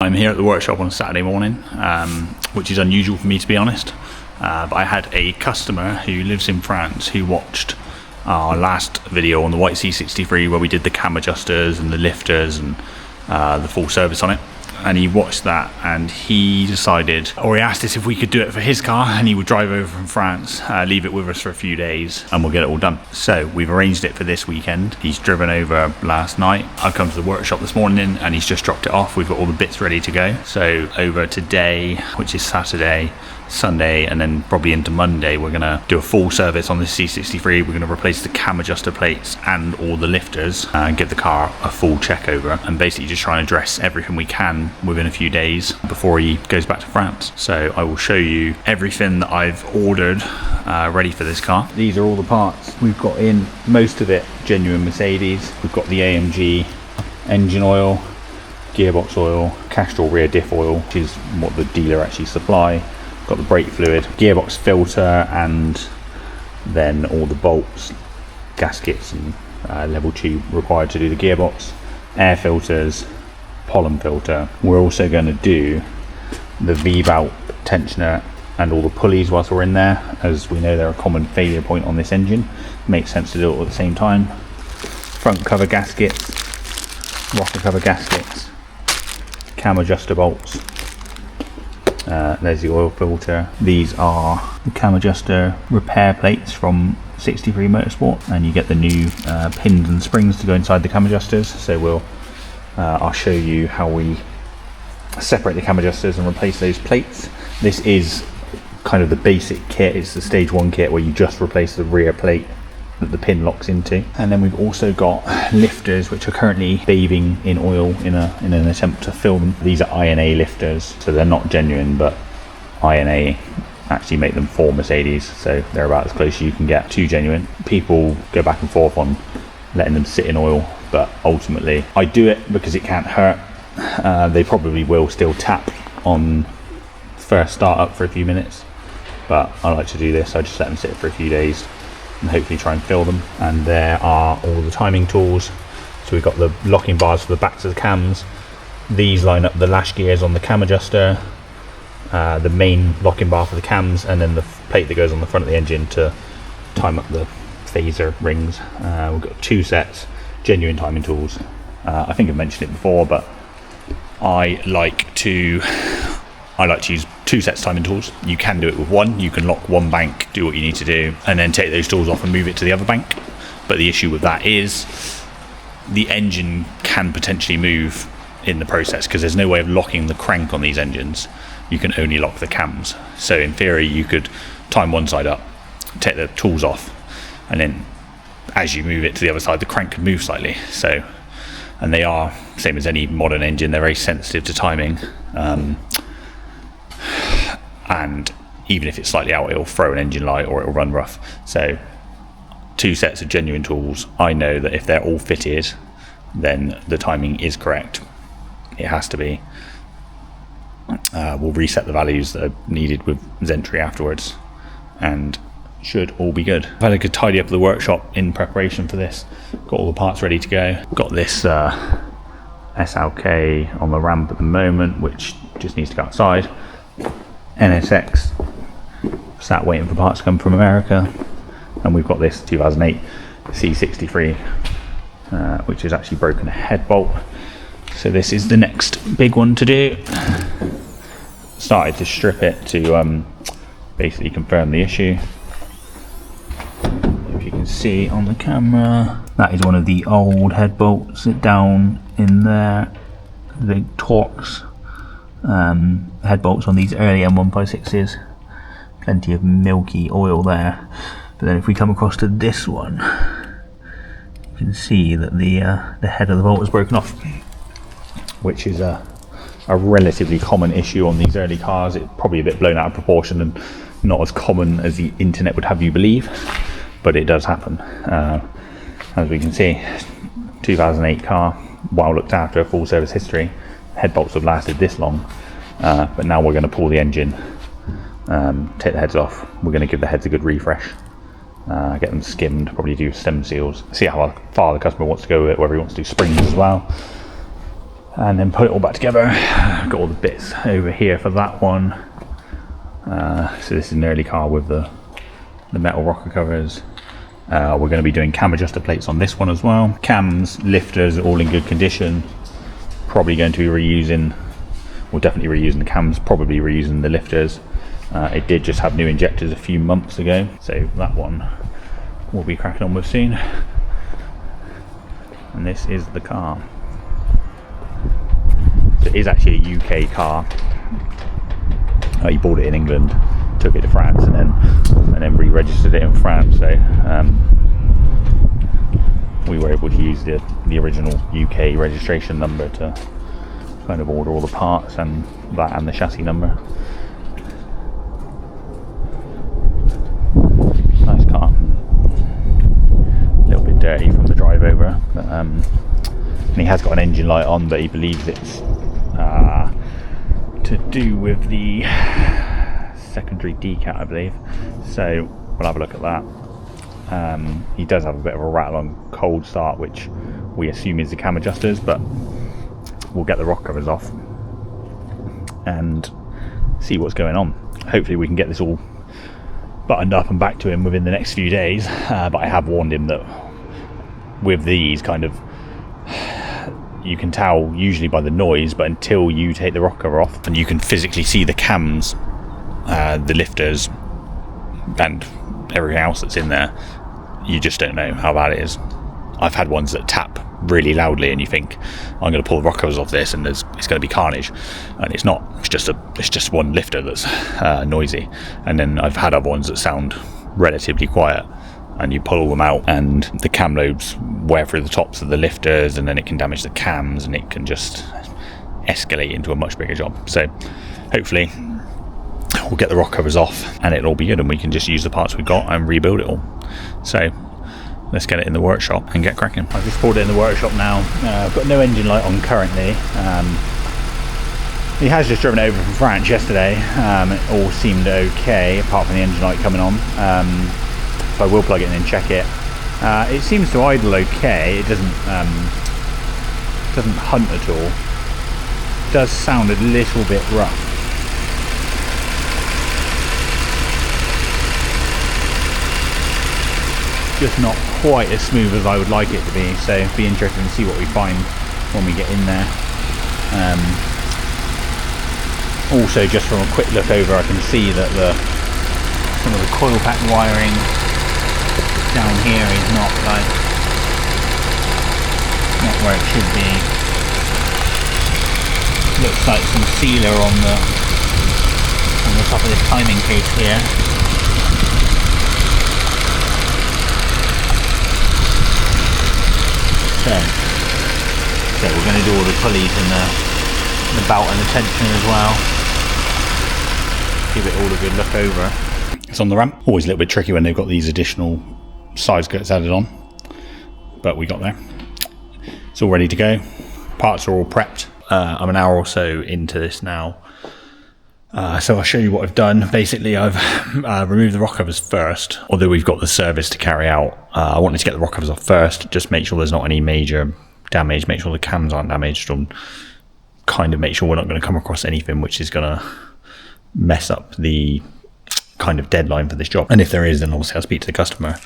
I'm here at the workshop on a Saturday morning, which is unusual for me, to be honest. But I had a customer who lives in France who watched our last video on the white C63 where we did the cam adjusters and the lifters and the full service on it. And he watched that and he decided, or he asked us if we could do it for his car, and he would drive over from France, leave it with us for a few days, and we'll get it all done. So we've arranged it for this weekend. He's driven over last night. I've come to the workshop this morning and he's just dropped it off. We've got all the bits ready to go. So over today, which is Saturday, Sunday, and then probably into Monday, we're gonna do a full service on the C63. We're gonna replace the cam adjuster plates and all the lifters and give the car a full check over, and basically just try and address everything we can within a few days before he goes back to France. So I will show you everything that I've ordered ready for this car. These are all the parts we've got in, most of it genuine Mercedes. We've got the AMG engine oil, gearbox oil, Castrol rear diff oil, which is what the dealer actually supply. Got the brake fluid, gearbox filter, and then all the bolts, gaskets and level tube required to do the gearbox, air filters, pollen filter. We're also going to do the V-valve tensioner and all the pulleys whilst we're in there, as we know they're a common failure point on this engine. Makes sense to do it all at the same time. Front cover gaskets, rocker cover gaskets, cam adjuster bolts. There's the oil filter. These are the cam adjuster repair plates from 63 Motorsport, and you get the new pins and springs to go inside the cam adjusters. So I'll show you how we separate the cam adjusters and replace those plates. This is kind of the basic kit. It's the stage 1 kit where you just replace the rear plate that the pin locks into. And then we've also got lifters which are currently bathing in oil in an attempt to fill them. These are INA lifters, so they're not genuine, but INA actually make them for Mercedes, so they're about as close as you can get to genuine. People go back and forth on letting them sit in oil, but ultimately I do it because it can't hurt. They probably will still tap on first start up for a few minutes, but I like to do this. I just let them sit for a few days and hopefully try and fill them. And there are all the timing tools. So we've got the locking bars for the backs of the cams. These line up the lash gears on the cam adjuster, the main locking bar for the cams, and then the plate that goes on the front of the engine to time up the phaser rings. We've got 2 sets, genuine timing tools. I think I've mentioned it before, but I like to use 2 sets of timing tools. You can do it with one. You can lock one bank, do what you need to do, and then take those tools off and move it to the other bank. But the issue with that is the engine can potentially move in the process, because there's no way of locking the crank on these engines. You can only lock the cams. So in theory, you could time one side up, take the tools off, and then as you move it to the other side, the crank can move slightly. So, and they are, same as any modern engine, they're very sensitive to timing. And even if it's slightly out, it'll throw an engine light or it'll run rough. So 2 sets of genuine tools. I know that if they're all fitted, then the timing is correct. It has to be. We'll reset the values that are needed with Zentry afterwards, and should all be good. I've had a good tidy up of the workshop in preparation for this. Got all the parts ready to go. Got this SLK on the ramp at the moment, which just needs to go outside. NSX sat waiting for parts to come from America, and we've got this 2008 C63 which is actually broken a head bolt, so this is the next big one to do. Started to strip it to basically confirm the issue. If you can see on the camera, that is one of the old head bolts down in there, the Torx head bolts on these early M156s. Plenty of milky oil there. But then if we come across to this one, you can see that the head of the bolt is broken off, which is a relatively common issue on these early cars. It's probably a bit blown out of proportion and not as common as the internet would have you believe, but it does happen. As we can see, 2008 car, well looked after, full service history. Head bolts have lasted this long, but now we're going to pull the engine, take the heads off. We're going to give the heads a good refresh, get them skimmed, probably do stem seals, see how far the customer wants to go with it, whether he wants to do springs as well. and then put it all back together. Got all the bits over here for that one. So this is an early car with the metal rocker covers. We're going to be doing cam adjuster plates on this one as well. Cams, lifters, all in good condition. Probably going to be reusing, well, definitely reusing the cams, probably reusing the lifters. It did just have new injectors a few months ago, so that one we'll be cracking on with soon. And this is the car. So it is actually a UK car. He bought it in England, took it to France, and then re-registered it in France. So we were able to use the original UK registration number to kind of order all the parts, and that and the chassis number. Nice car. A little bit dirty from the drive over, but, and he has got an engine light on, but he believes it's to do with the secondary decat, I believe. So we'll have a look at that. He does have a bit of a rattle on cold start, which we assume is the cam adjusters, but we'll get the rock covers off and see what's going on. Hopefully we can get this all buttoned up and back to him within the next few days, but I have warned him that with these kind of, you can tell usually by the noise, but until you take the rock cover off and you can physically see the cams, the lifters and everything else that's in there, you just don't know how bad it is. I've had ones that tap really loudly and you think, I'm going to pull the rock covers off this and it's going to be carnage, and it's not. It's just one lifter that's noisy. And then I've had other ones that sound relatively quiet, and you pull them out and the cam lobes wear through the tops of the lifters, and then it can damage the cams, and it can just escalate into a much bigger job. So hopefully we'll get the rock covers off and it'll all be good, and we can just use the parts we've got and rebuild it all. So let's get it in the workshop and get cracking. I've just pulled it in the workshop now. I've got no engine light on currently. He has just driven it over from France yesterday. It all seemed okay apart from the engine light coming on. So I will plug it in and check it. It seems to idle okay. It doesn't hunt at all. It does sound a little bit rough. Just not quite as smooth as I would like it to be, so it'll be interesting to see what we find when we get in there. Also, just from a quick look over, I can see that some of the coil pack wiring down here is not where it should be. Looks like some sealer on the top of this timing case here. So we're going to do all the pulleys and the belt and the tension as well. Give it all a good look over. It's on the ramp. Always a little bit tricky when they've got these additional side skirts added on, but we got there. It's all ready to go. Parts are all prepped. I'm an hour or so into this now. So I'll show you what I've done. Basically, I've removed the rock covers first, although we've got the service to carry out. I wanted to get the rock covers off first, just make sure there's not any major damage, make sure the cams aren't damaged, and kind of make sure we're not going to come across anything which is going to mess up the kind of deadline for this job. And if there is, then obviously I'll speak to the customer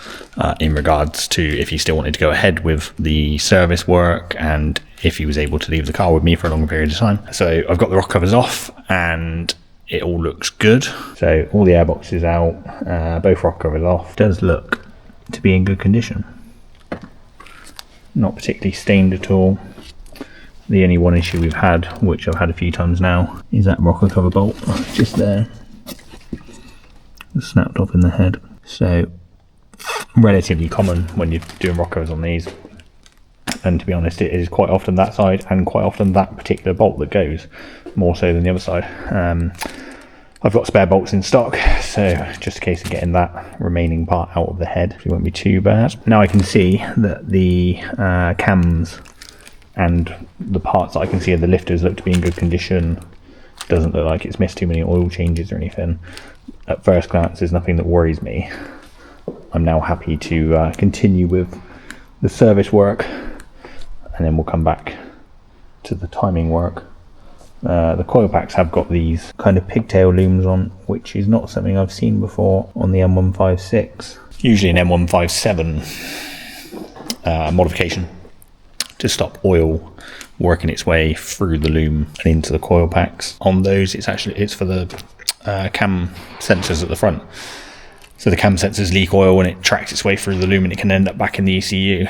in regards to if he still wanted to go ahead with the service work and if he was able to leave the car with me for a longer period of time. So I've got the rock covers off and it all looks good. So all the airbox is out, both rock covers off. Does look to be in good condition. Not particularly stained at all. The only one issue we've had, which I've had a few times now, is that rocker cover bolt just there. It's snapped off in the head. So relatively common when you're doing rock covers on these. And to be honest, it is quite often that side and quite often that particular bolt that goes, more so than the other side. I've got spare bolts in stock, so just a case of getting that remaining part out of the head. It won't be too bad. Now I can see that the cams and the parts that I can see of the lifters look to be in good condition. Doesn't look like it's missed too many oil changes or anything. At first glance, there's nothing that worries me. I'm now happy to continue with the service work, and then we'll come back to the timing work. The coil packs have got these kind of pigtail looms on, which is not something I've seen before on the M156. Usually an M157 modification to stop oil working its way through the loom and into the coil packs. On those, it's for the cam sensors at the front. So the cam sensors leak oil and it tracks its way through the loom and it can end up back in the ECU.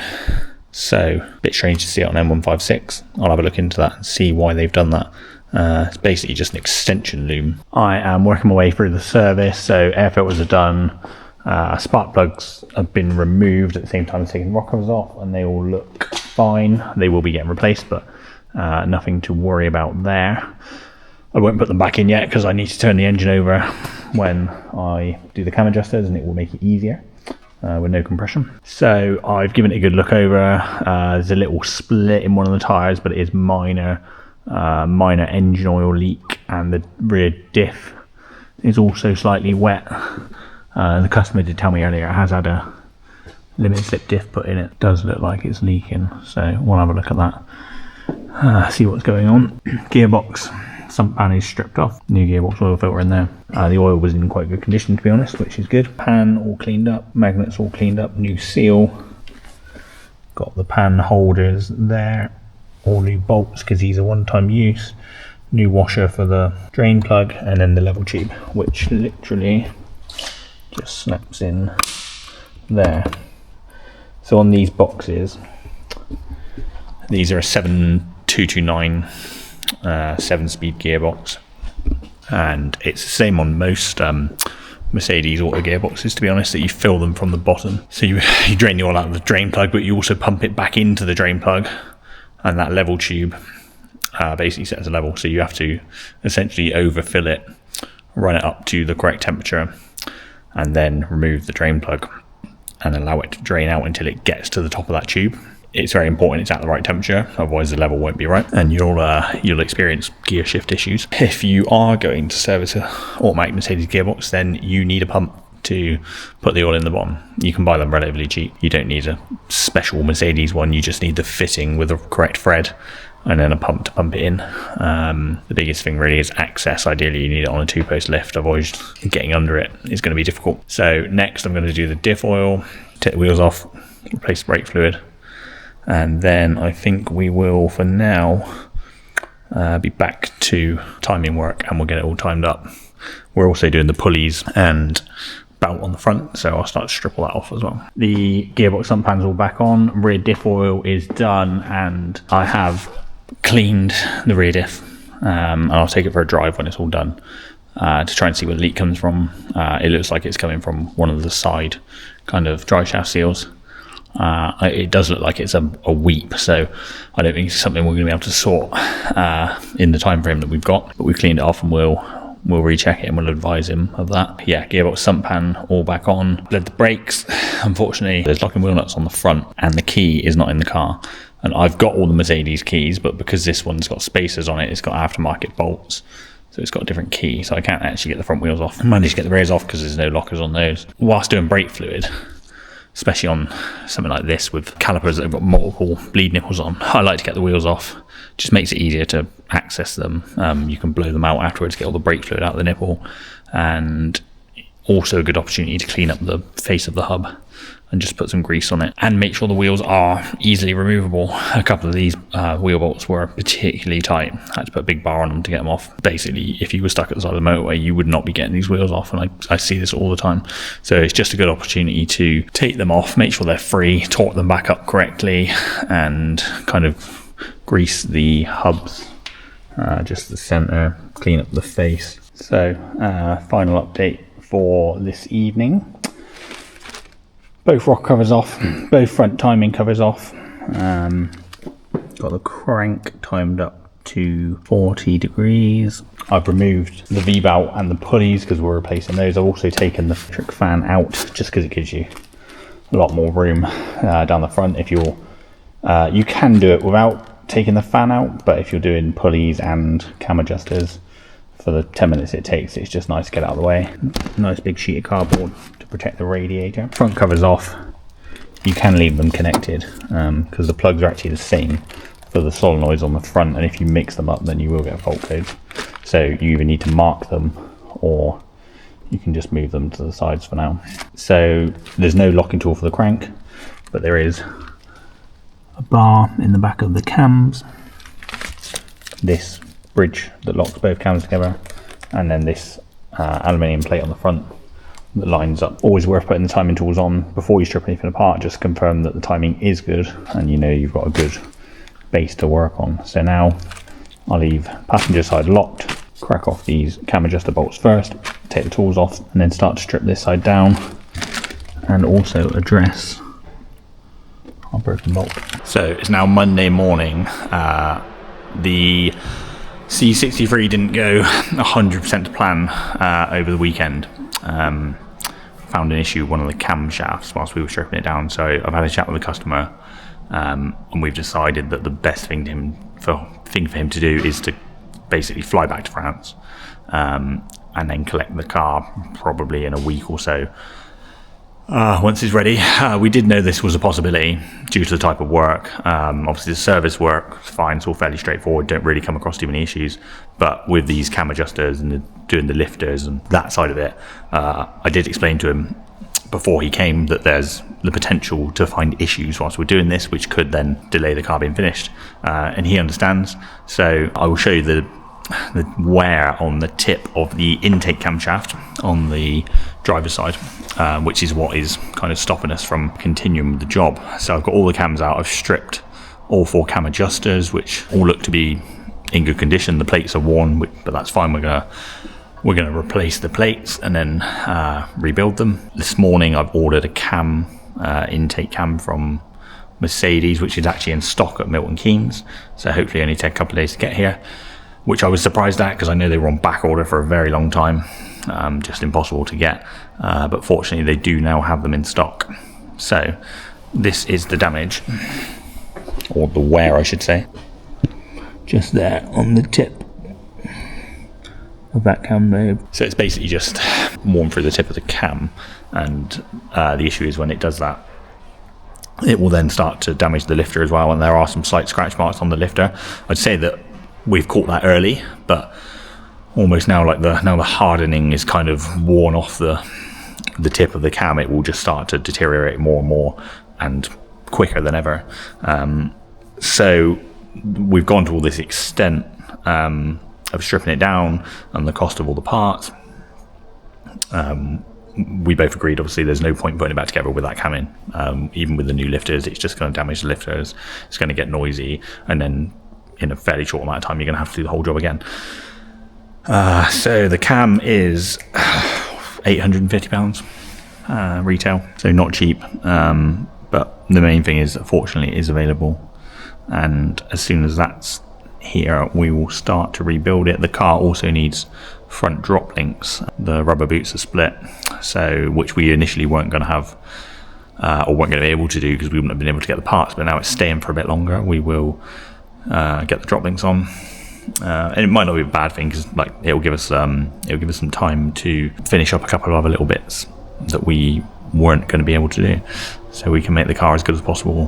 So a bit strange to see it on M156. I'll have a look into that and see why they've done that. It's basically just an extension loom. I am working my way through the service, so air filters are done. Spark plugs have been removed at the same time as taking the rock covers off, and they all look fine. They will be getting replaced, but nothing to worry about there. I won't put them back in yet because I need to turn the engine over when I do the cam adjusters, and it will make it easier with no compression. So I've given it a good look over. There's a little split in one of the tyres, but it is minor engine oil leak, and the rear diff is also slightly wet. The customer did tell me earlier it has had a limited slip diff put in. It does look like it's leaking, so we'll have a look at that, see what's going on. Gearbox sump pan is stripped off, new gearbox oil filter in there. The oil was in quite good condition, to be honest, which is good. Pan all cleaned up, magnets all cleaned up, new seal, got the pan holders there, all new bolts because these are one-time use, new washer for the drain plug, and then the level tube, which literally just snaps in there. So on these boxes, these are a 7229 7-speed gearbox, and it's the same on most Mercedes auto gearboxes, to be honest, that you fill them from the bottom. So you drain the oil out of the drain plug, but you also pump it back into the drain plug, and that level tube basically sets a level, so you have to essentially overfill it, run it up to the correct temperature, and then remove the drain plug and allow it to drain out until it gets to the top of that tube. It's very important it's at the right temperature, otherwise the level won't be right, and you'll experience gear shift issues. If you are going to service an automatic Mercedes gearbox, then you need a pump to put the oil in the bottom. You can buy them relatively cheap. You don't need a special Mercedes one, you just need the fitting with the correct thread and then a pump to pump it in. The biggest thing really is access. Ideally you need it on a 2-post lift, otherwise getting under it is going to be difficult. So next I'm going to do the diff oil, take the wheels off, replace the brake fluid, and then I think we will, for now, be back to timing work, and we'll get it all timed up. We're also doing the pulleys and belt on the front, so I'll start to strip all that off as well. The gearbox sump pan's all back on, rear diff oil is done, and I have cleaned the rear diff, and I'll take it for a drive when it's all done to try and see where the leak comes from. It looks like it's coming from one of the side kind of dry shaft seals. It does look like it's a weep, so I don't think it's something we're going to be able to sort in the time frame that we've got, but we've cleaned it off and we'll recheck it and we'll advise him of that. Yeah, gearbox sump pan all back on. Bled the brakes. Unfortunately, there's locking wheel nuts on the front and the key is not in the car, and I've got all the Mercedes keys, but because this one's got spacers on it, it's got aftermarket bolts, so it's got a different key, so I can't actually get the front wheels off. I managed to get the rears off because there's no lockers on those. Whilst doing brake fluid, especially on something like this with calipers that have got multiple bleed nipples on, I like to get the wheels off. Just makes it easier to access them. You can blow them out afterwards, get all the brake fluid out of the nipple, and also a good opportunity to clean up the face of the hub and just put some grease on it and make sure the wheels are easily removable. A couple of these wheel bolts were particularly tight. I had to put a big bar on them to get them off. Basically, if you were stuck at the side of the motorway, you would not be getting these wheels off, and I see this all the time. So it's just a good opportunity to take them off, make sure they're free, torque them back up correctly, and kind of grease the hubs, just the center, clean up the face. So final update for this evening. Both rock covers off, both front timing covers off. Got the crank timed up to 40 degrees. I've removed the V-bout and the pulleys because we're replacing those. I've also taken the electric fan out just because it gives you a lot more room down the front. If you're, you can do it without taking the fan out, but if you're doing pulleys and cam adjusters, for the 10 minutes it takes, it's just nice to get out of the way. Nice big sheet of cardboard to protect the radiator. Front cover's off. You can leave them connected because the plugs are actually the same for the solenoids on the front, and if you mix them up then you will get fault codes. So you either need to mark them or you can just move them to the sides for now. So there's no locking tool for the crank, but there is a bar in the back of the cams, this bridge that locks both cams together, and then this aluminium plate on the front that lines up. Always worth putting the timing tools on before you strip anything apart, just to confirm that the timing is good and you know you've got a good base to work on. So now I'll leave passenger side locked, crack off these cam adjuster bolts first, take the tools off, and then start to strip this side down and also address our broken bolt. So it's now Monday morning. The C63 didn't go 100% to plan over the weekend. Found an issue with one of the camshafts whilst we were stripping it down, so I've had a chat with the customer, and we've decided that the best thing for him to do is to basically fly back to France, and then collect the car probably in a week or so. Once it's ready. We did know this was a possibility due to the type of work. Obviously the service work is fine, it's all fairly straightforward, don't really come across too many issues, but with these cam adjusters and doing the lifters and that side of it, I did explain to him before he came that there's the potential to find issues whilst we're doing this, which could then delay the car being finished, and he understands. So I will show you the wear on the tip of the intake camshaft on the driver's side, which is what is kind of stopping us from continuing with the job. So I've got all the cams out, I've stripped all 4 cam adjusters, which all look to be in good condition. The plates are worn, but that's fine. We're gonna replace the plates and then rebuild them. This morning I've ordered a cam intake cam from Mercedes, which is actually in stock at Milton Keynes, so hopefully only take a couple of days to get here, which I was surprised at because I know they were on back order for a very long time, just impossible to get, but fortunately they do now have them in stock. So this is the damage, or the wear I should say, just there on the tip of that cam lobe. So it's basically just worn through the tip of the cam, and the issue is when it does that, it will then start to damage the lifter as well, and there are some slight scratch marks on the lifter. I'd say that we've caught that early, but almost now, like the hardening is kind of worn off the tip of the cam, it will just start to deteriorate more and more and quicker than ever. So we've gone to all this extent of stripping it down and the cost of all the parts. We both agreed, obviously, there's no point putting it back together with that cam in. Even with the new lifters, it's just going to damage the lifters, it's going to get noisy, and then in a fairly short amount of time you're going to have to do the whole job again. So the cam is £850 retail, so not cheap, but the main thing is, fortunately, it is available, and as soon as that's here we will start to rebuild it. The car also needs front drop links. The rubber boots are split, so which we initially weren't going to have, or weren't going to be able to do because we wouldn't have been able to get the parts, but now it's staying for a bit longer. We will get the drop links on, and it might not be a bad thing because like it'll give us some time to finish up a couple of other little bits that we weren't going to be able to do, so we can make the car as good as possible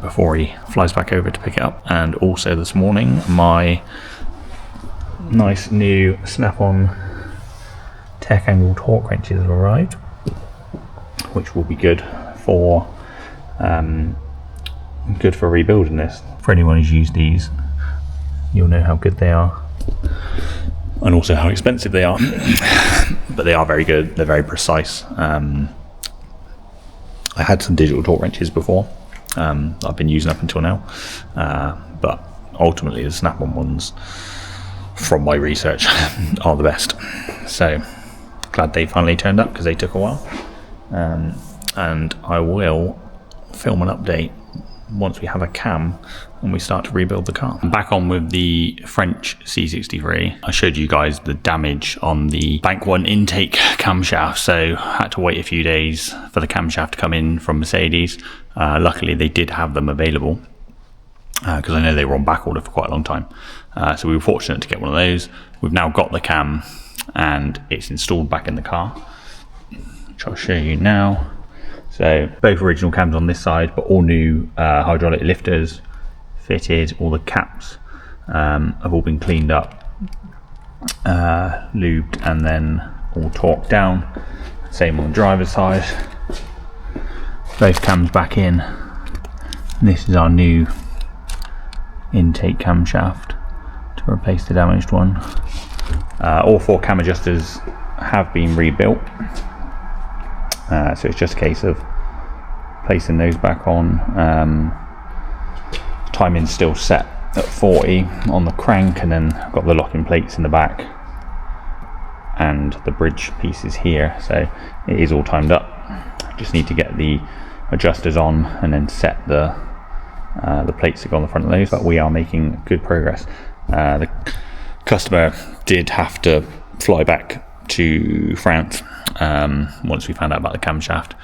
before he flies back over to pick it up. And also this morning my nice new snap-on tech angle torque wrenches have arrived, which will be good for rebuilding this. For anyone who's used these, you'll know how good they are and also how expensive they are, but they are very good, they're very precise. I had some digital torque wrenches before I've been using up until now, but ultimately the snap-on ones, from my research, are the best. So glad they finally turned up because they took a while, and I will film an update once we have a cam and we start to rebuild the car. Back on with the French C63. I showed you guys the damage on the bank 1 intake camshaft, so I had to wait a few days for the camshaft to come in from Mercedes. Luckily they did have them available because I know they were on back order for quite a long time, so we were fortunate to get one of those. We've now got the cam and it's installed back in the car, which I'll show you now. So both original cams on this side, but all new hydraulic lifters, fitted. All the caps have all been cleaned up, lubed, and then all torqued down. Same on the driver's side. Both cams back in. This is our new intake camshaft to replace the damaged one. All 4 cam adjusters have been rebuilt, so it's just a case of placing those back on. Timing's still set at 40 on the crank, and then I've got the locking plates in the back and the bridge pieces here, so it is all timed up. Just need to get the adjusters on and then set the plates that go on the front of those, but we are making good progress. The customer did have to fly back to France once we found out about the camshaft,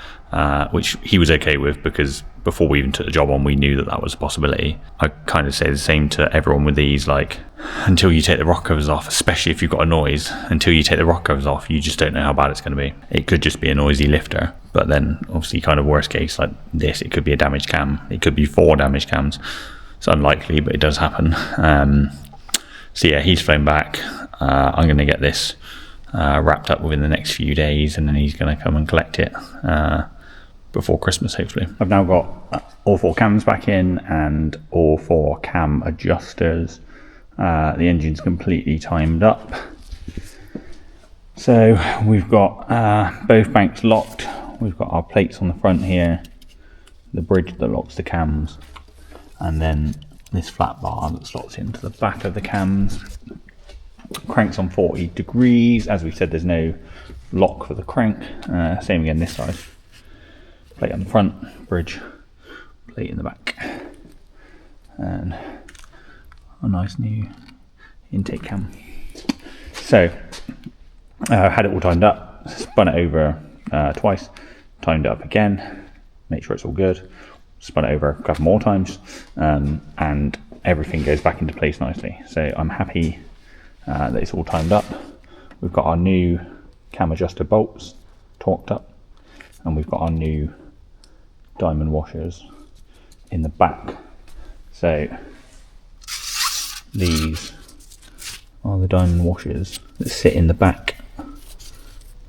which he was okay with, because before we even took the job on, we knew that that was a possibility. I kind of say the same to everyone with these, like, until you take the rock covers off, especially if you've got a noise, until you take the rock covers off, you just don't know how bad it's going to be. It could just be a noisy lifter, but then obviously kind of worst case like this, it could be a damaged cam, it could be 4 damaged cams. It's unlikely, but it does happen. So yeah, he's flown back. I'm going to get this wrapped up within the next few days, and then he's going to come and collect it before Christmas, hopefully. I've now got all 4 cams back in and all 4 cam adjusters. The engine's completely timed up. So we've got both banks locked. We've got our plates on the front here, the bridge that locks the cams, and then this flat bar that slots into the back of the cams. Crank's on 40 degrees. As we said, there's no lock for the crank. Same again this side. Plate on the front, bridge, plate in the back, and a nice new intake cam. So had it all timed up, spun it over twice, timed it up again, make sure it's all good, spun it over a couple more times, and everything goes back into place nicely. So I'm happy that it's all timed up. We've got our new cam adjuster bolts torqued up, and we've got our new diamond washers in the back. So these are the diamond washers that sit in the back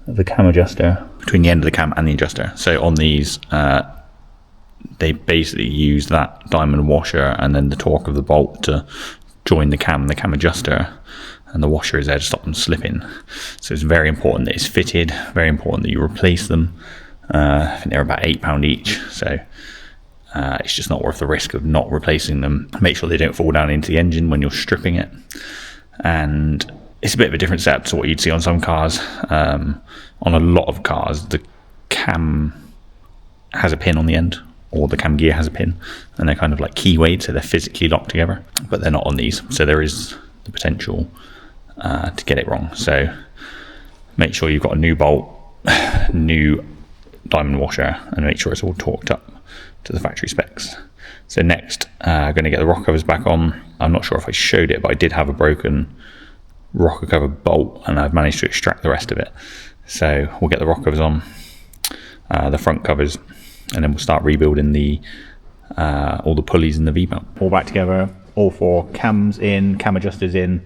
of the cam adjuster, between the end of the cam and the adjuster. So on these, they basically use that diamond washer and then the torque of the bolt to join the cam and the cam adjuster, and the washer is there to stop them slipping. So it's very important that it's fitted, very important that you replace them. I think they're about £8 each, so it's just not worth the risk of not replacing them. Make sure they don't fall down into the engine when you're stripping it. And it's a bit of a different setup to what you'd see on some cars. On a lot of cars, the cam has a pin on the end, or the cam gear has a pin, and they're kind of like key-weighted, so they're physically locked together, but they're not on these. So there is the potential to get it wrong. So make sure you've got a new bolt, new diamond washer, and make sure it's all torqued up to the factory specs. So next, I'm going to get the rocker covers back on. I'm not sure if I showed it, but I did have a broken rocker cover bolt, and I've managed to extract the rest of it. So we'll get the rocker covers on, the front covers, and then we'll start rebuilding the all the pulleys and the V-mount. All back together, all 4 cams in, cam adjusters in,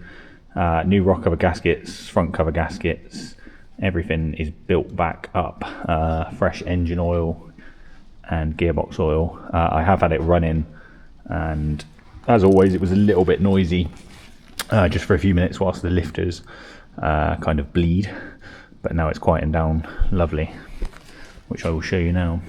new rocker cover gaskets, front cover gaskets. Everything is built back up, fresh engine oil and gearbox oil. I have had it running, and as always it was a little bit noisy just for a few minutes whilst the lifters kind of bleed, but now it's quieting down lovely, which I will show you now.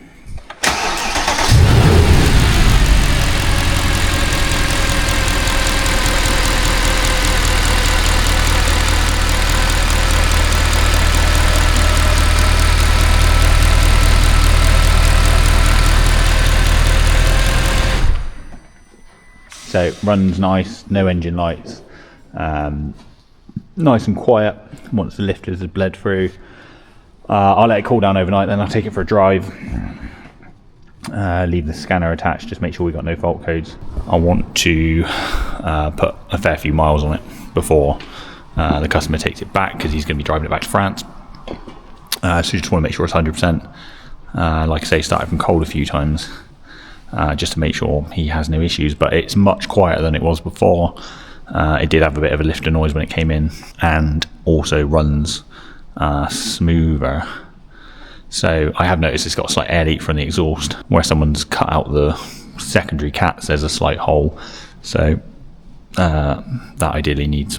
So runs nice, no engine lights, nice and quiet once the lifters have bled through. I'll let it cool down overnight, then I'll take it for a drive, leave the scanner attached, just make sure we've got no fault codes. I want to put a fair few miles on it before the customer takes it back, because he's going to be driving it back to France. So you just want to make sure it's 100%. Like I say, started from cold a few times. just to make sure he has no issues. But it's much quieter than it was before. It did have a bit of a lifter noise when it came in, and also runs smoother. So I have noticed it's got a slight air leak from the exhaust. Where someone's cut out the secondary cats, there's a slight hole. So that ideally needs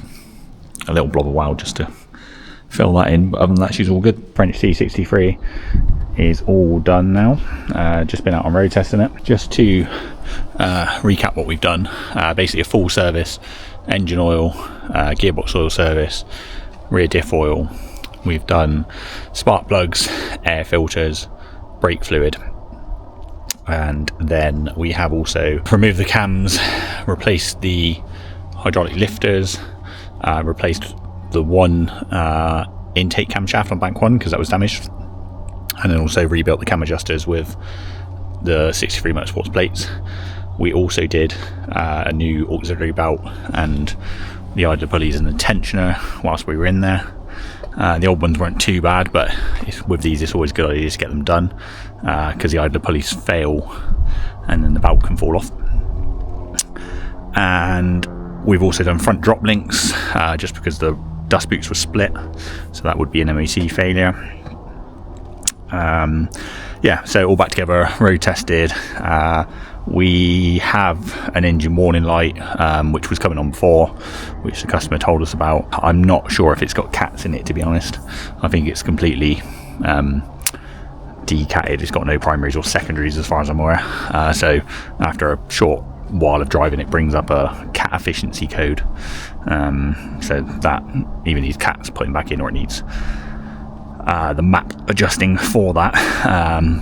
a little blob of wow just to fill that in. But other than that, she's all good. French C63 is all done now. Just been out on road testing it. Just to recap what we've done, basically a full service, engine oil, gearbox oil service, rear diff oil. We've done spark plugs, air filters, brake fluid, and then we have also removed the cams, replaced the hydraulic lifters, replaced the one intake camshaft on bank 1 because that was damaged, and then also rebuilt the cam adjusters with the 63 Motorsports plates. We also did a new auxiliary belt and the idler pulleys and the tensioner whilst we were in there. The old ones weren't too bad, but with these it's always a good idea to get them done because the idler pulleys fail and then the belt can fall off. And we've also done front drop links just because the dust boots were split, so that would be an MOC failure. Yeah, so all back together, road tested. We have an engine warning light which was coming on before, which the customer told us about. I'm not sure if it's got cats in it, to be honest. I think it's completely decatted. It's got no primaries or secondaries as far as I'm aware. So after a short while of driving, it brings up a cat efficiency code. So that even needs cats putting back in, or it needs the map adjusting for that.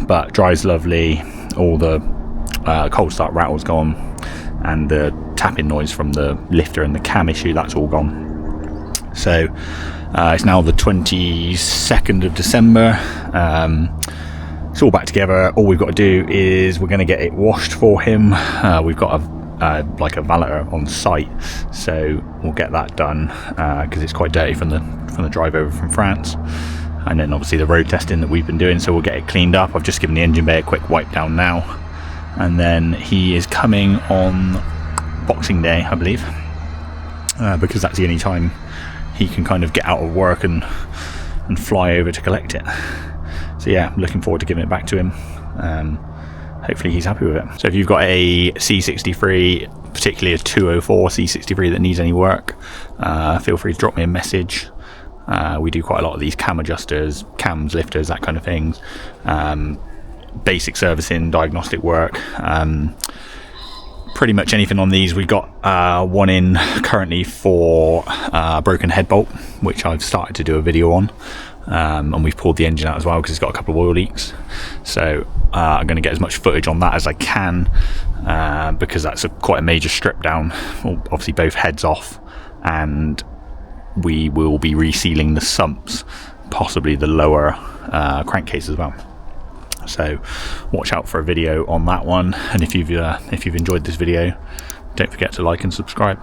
But drives lovely. All the cold start rattle's gone, and the tapping noise from the lifter and the cam issue, that's all gone. So it's now the 22nd of December. It's all back together. All we've got to do is we're going to get it washed for him. We've got like a valeter on site, so we'll get that done because it's quite dirty from the drive over from France. And then obviously the road testing that we've been doing, so we'll get it cleaned up. I've just given the engine bay a quick wipe down now. And then he is coming on Boxing Day, I believe, because that's the only time he can kind of get out of work and fly over to collect it. So yeah, looking forward to giving it back to him. Hopefully he's happy with it. So if you've got a C63, particularly a 204 C63 that needs any work, feel free to drop me a message. We do quite a lot of these cam adjusters, cams, lifters, that kind of things. Basic servicing, diagnostic work, pretty much anything on these. We've got one in currently for broken head bolt, which I've started to do a video on, and we've pulled the engine out as well because it's got a couple of oil leaks. So I'm going to get as much footage on that as I can because that's quite a major strip down. Well, obviously both heads off, and we will be resealing the sumps, possibly the lower crankcase as well. So watch out for a video on that one, and if you've enjoyed this video, don't forget to like and subscribe.